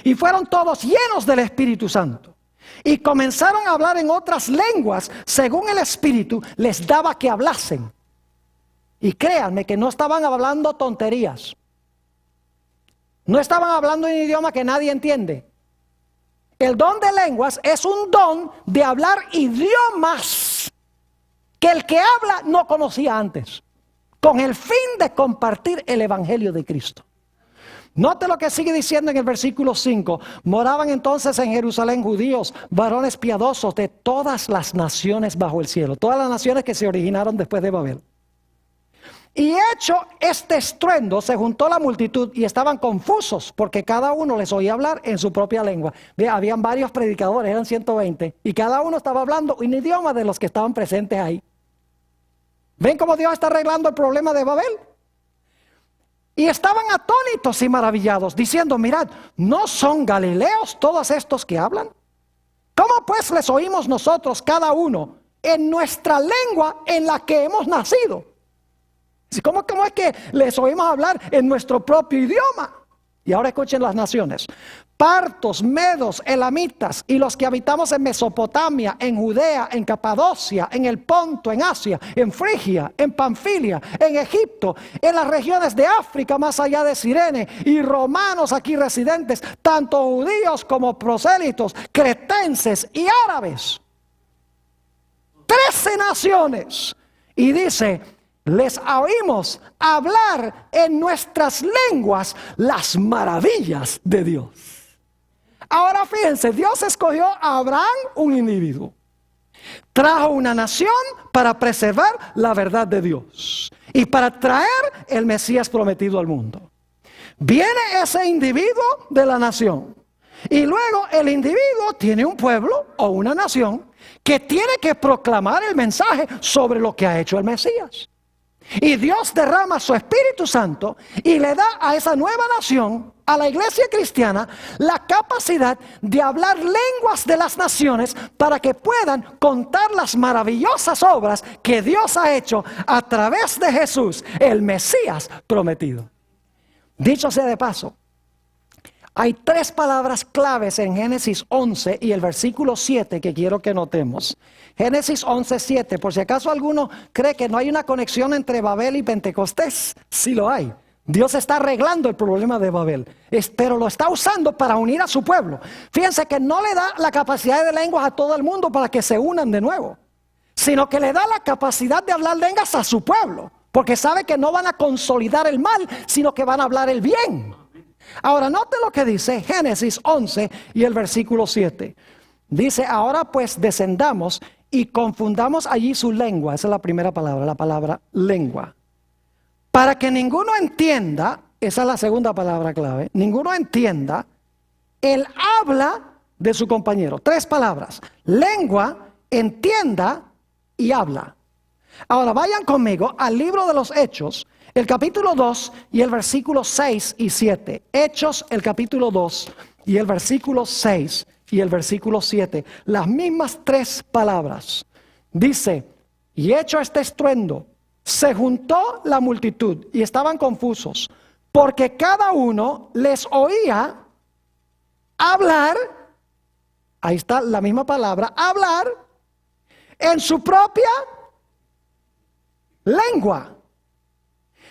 Y fueron todos llenos del Espíritu Santo. Y comenzaron a hablar en otras lenguas, según el Espíritu les daba que hablasen. Y créanme que no estaban hablando tonterías. No estaban hablando en un idioma que nadie entiende. El don de lenguas es un don de hablar idiomas que el que habla no conocía antes, con el fin de compartir el Evangelio de Cristo. Note lo que sigue diciendo en el versículo 5. Moraban entonces en Jerusalén judíos, varones piadosos de todas las naciones bajo el cielo. Todas las naciones que se originaron después de Babel. Y hecho este estruendo, se juntó la multitud y estaban confusos, porque cada uno les oía hablar en su propia lengua. Habían varios predicadores, eran 120, y cada uno estaba hablando un idioma de los que estaban presentes ahí. ¿Ven cómo Dios está arreglando el problema de Babel? Y estaban atónitos y maravillados, diciendo, mirad, ¿no son galileos todos estos que hablan? ¿Cómo pues les oímos nosotros cada uno en nuestra lengua en la que hemos nacido? ¿Cómo es que les oímos hablar en nuestro propio idioma? Y ahora escuchen las naciones. Partos, medos, elamitas y los que habitamos en Mesopotamia, en Judea, en Capadocia, en el Ponto, en Asia, en Frigia, en Panfilia, en Egipto, en las regiones de África más allá de Cirene, y romanos aquí residentes, tanto judíos como prosélitos, cretenses y árabes. 13 naciones. Y dice, les oímos hablar en nuestras lenguas las maravillas de Dios. Ahora fíjense, Dios escogió a Abraham, un individuo. Trajo una nación para preservar la verdad de Dios y para traer el Mesías prometido al mundo. Viene ese individuo de la nación y luego el individuo tiene un pueblo o una nación que tiene que proclamar el mensaje sobre lo que ha hecho el Mesías. Y Dios derrama su Espíritu Santo y le da a esa nueva nación, a la iglesia cristiana, la capacidad de hablar lenguas de las naciones para que puedan contar las maravillosas obras que Dios ha hecho a través de Jesús, el Mesías prometido. Dicho sea de paso, hay 3 palabras claves en Génesis 11 y el versículo 7 que quiero que notemos. Génesis 11, 7, por si acaso alguno cree que no hay una conexión entre Babel y Pentecostés, sí lo hay. Dios está arreglando el problema de Babel, pero lo está usando para unir a su pueblo. Fíjense que no le da la capacidad de lenguas a todo el mundo para que se unan de nuevo, sino que le da la capacidad de hablar lenguas a su pueblo, porque sabe que no van a consolidar el mal, sino que van a hablar el bien. Ahora note lo que dice Génesis 11 y el versículo 7. Dice, ahora pues descendamos y confundamos allí su lengua. Esa es la primera palabra, la palabra lengua. Para que ninguno entienda, esa es la segunda palabra clave, ninguno entienda el habla de su compañero. 3 palabras, lengua, entienda y habla. Ahora vayan conmigo al libro de los Hechos, el capítulo 2 y el versículo 6 y 7. Hechos, el capítulo 2 y el versículo 6 y el versículo 7. Las mismas 3 palabras. Dice, y hecho este estruendo, se juntó la multitud y estaban confusos, porque cada uno les oía hablar, ahí está la misma palabra, hablar en su propia lengua.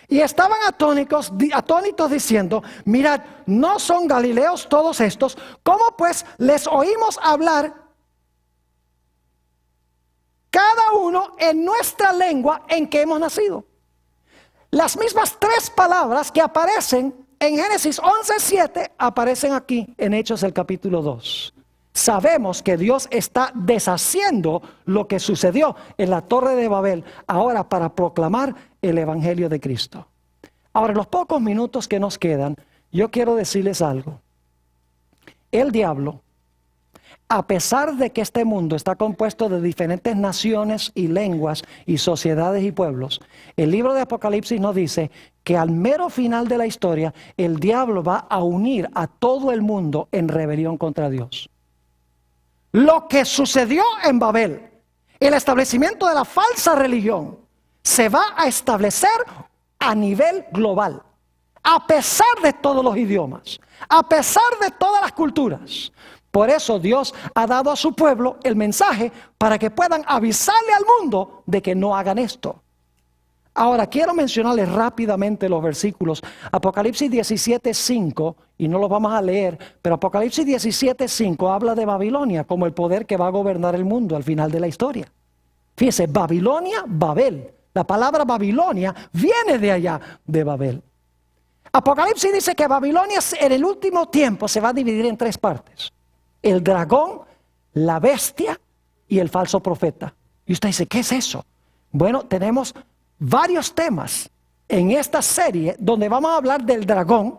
Y estaban atónitos diciendo, mirad, ¿no son galileos todos estos? ¿Cómo pues les oímos hablar cada uno en nuestra lengua en que hemos nacido. Las mismas tres palabras que aparecen en Génesis 11:7 aparecen aquí en Hechos el capítulo 2. Sabemos que Dios está deshaciendo lo que sucedió en la Torre de Babel ahora para proclamar el Evangelio de Cristo. Ahora, en los pocos minutos que nos quedan, yo quiero decirles algo. El diablo, a pesar de que este mundo está compuesto de diferentes naciones y lenguas y sociedades y pueblos, el libro de Apocalipsis nos dice que al mero final de la historia, el diablo va a unir a todo el mundo en rebelión contra Dios. Lo que sucedió en Babel, el establecimiento de la falsa religión, se va a establecer a nivel global, a pesar de todos los idiomas, a pesar de todas las culturas. Por eso Dios ha dado a su pueblo el mensaje para que puedan avisarle al mundo de que no hagan esto. Ahora quiero mencionarles rápidamente los versículos. Apocalipsis 17:5, y no los vamos a leer, pero Apocalipsis 17:5 habla de Babilonia como el poder que va a gobernar el mundo al final de la historia. Fíjese, Babilonia, Babel. La palabra Babilonia viene de allá, de Babel. Apocalipsis dice que Babilonia en el último tiempo se va a dividir en tres partes: el dragón, la bestia y el falso profeta. Y usted dice, ¿qué es eso? Bueno, tenemos varios temas en esta serie donde vamos a hablar del dragón.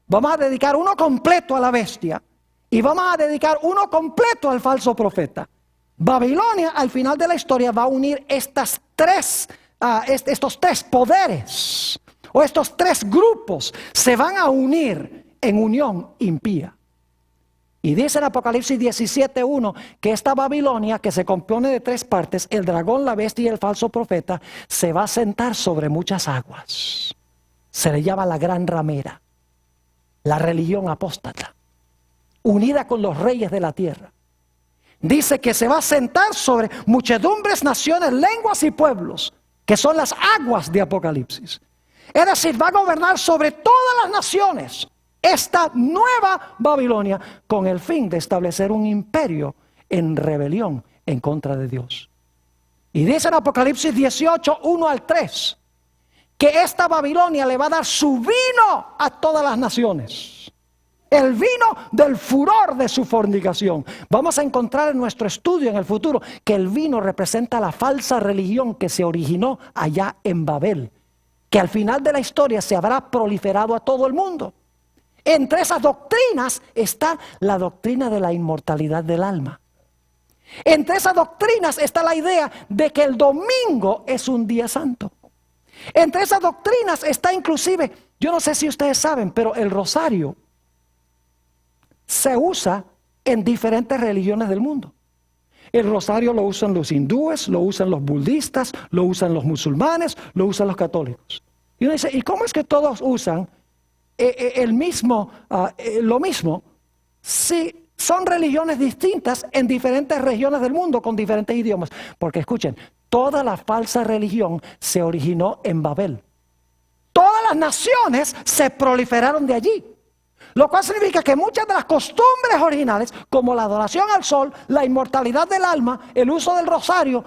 Vamos a dedicar uno completo a la bestia y vamos a dedicar uno completo al falso profeta. Babilonia al final de la historia va a unir estos tres poderes, o estos tres grupos se van a unir en unión impía. Y dice en Apocalipsis 17:1 que esta Babilonia, que se compone de tres partes, el dragón, la bestia y el falso profeta, se va a sentar sobre muchas aguas. Se le llama la gran ramera, la religión apóstata, unida con los reyes de la tierra. Dice que se va a sentar sobre muchedumbres, naciones, lenguas y pueblos, que son las aguas de Apocalipsis. Es decir, va a gobernar sobre todas las naciones esta nueva Babilonia, con el fin de establecer un imperio en rebelión en contra de Dios. Y dice en Apocalipsis 18:1-3 que esta Babilonia le va a dar su vino a todas las naciones, el vino del furor de su fornicación. Vamos a encontrar en nuestro estudio en el futuro que el vino representa la falsa religión que se originó allá en Babel, que al final de la historia se habrá proliferado a todo el mundo. Entre esas doctrinas está la doctrina de la inmortalidad del alma. Entre esas doctrinas está la idea de que el domingo es un día santo. Entre esas doctrinas está inclusive, yo no sé si ustedes saben, pero el rosario se usa en diferentes religiones del mundo. El rosario lo usan los hindúes, lo usan los budistas, lo usan los musulmanes, lo usan los católicos. Y uno dice, ¿y cómo es que todos usan lo mismo si son religiones distintas en diferentes regiones del mundo con diferentes idiomas? Porque escuchen, toda la falsa religión se originó en Babel. Todas las naciones se proliferaron de allí. Lo cual significa que muchas de las costumbres originales, como la adoración al sol, la inmortalidad del alma, el uso del rosario,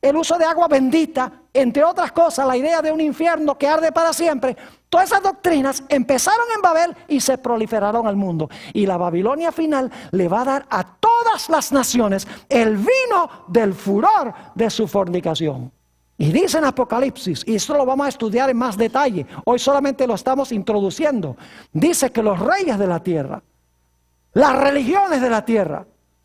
el uso de agua bendita, entre otras cosas, la idea de un infierno que arde para siempre, todas esas doctrinas empezaron en Babel y se proliferaron al mundo. Y la Babilonia final le va a dar a todas las naciones el vino del furor de su fornicación. Y dice en Apocalipsis, y esto lo vamos a estudiar en más detalle, hoy solamente lo estamos introduciendo, dice que los reyes de la tierra, las religiones de la tierra,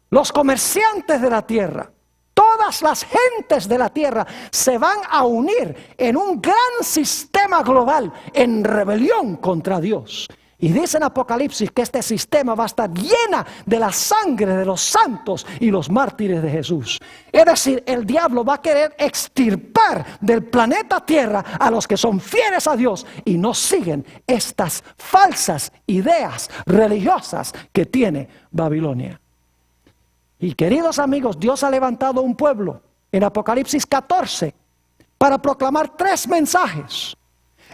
los comerciantes de la tierra, todas las gentes de la tierra se van a unir en un gran sistema global en rebelión contra Dios. Y dice en Apocalipsis que este sistema va a estar llena de la sangre de los santos y los mártires de Jesús. Es decir, el diablo va a querer extirpar del planeta Tierra a los que son fieles a Dios y no siguen estas falsas ideas religiosas que tiene Babilonia. Y queridos amigos, Dios ha levantado un pueblo en Apocalipsis 14 para proclamar tres mensajes.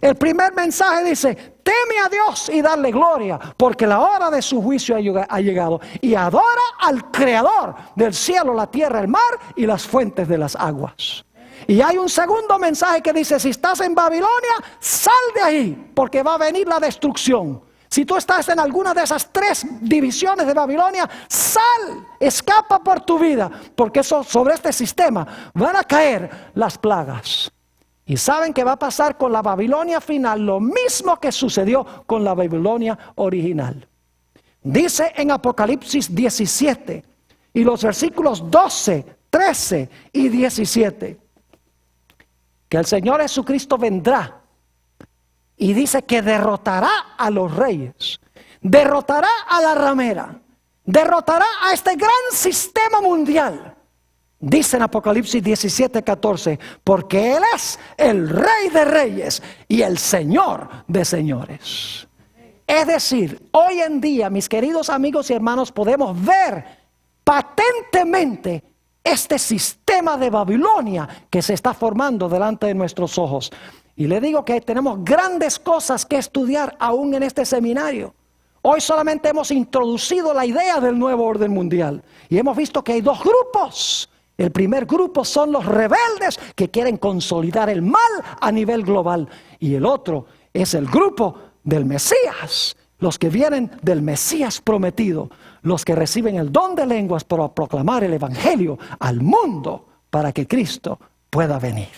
El primer mensaje dice: teme a Dios y darle gloria, porque la hora de su juicio ha llegado. Y adora al Creador del cielo, la tierra, el mar y las fuentes de las aguas. Y hay un segundo mensaje que dice: si estás en Babilonia, sal de ahí, porque va a venir la destrucción. Si tú estás en alguna de esas 3 divisiones de Babilonia, sal, escapa por tu vida, porque sobre este sistema van a caer las plagas. Y saben que va a pasar con la Babilonia final lo mismo que sucedió con la Babilonia original. Dice en Apocalipsis 17 y los versículos 12, 13 y 17 que el Señor Jesucristo vendrá y dice que derrotará a los reyes, derrotará a la ramera, derrotará a este gran sistema mundial. Dice en Apocalipsis 17, 14, porque Él es el Rey de Reyes y el Señor de Señores. Es decir, hoy en día, mis queridos amigos y hermanos, podemos ver patentemente este sistema de Babilonia que se está formando delante de nuestros ojos. Y le digo que tenemos grandes cosas que estudiar aún en este seminario. Hoy solamente hemos introducido la idea del nuevo orden mundial y hemos visto que hay 2 grupos. El primer grupo son los rebeldes que quieren consolidar el mal a nivel global. Y el otro es el grupo del Mesías, los que vienen del Mesías prometido, los que reciben el don de lenguas para proclamar el evangelio al mundo para que Cristo pueda venir.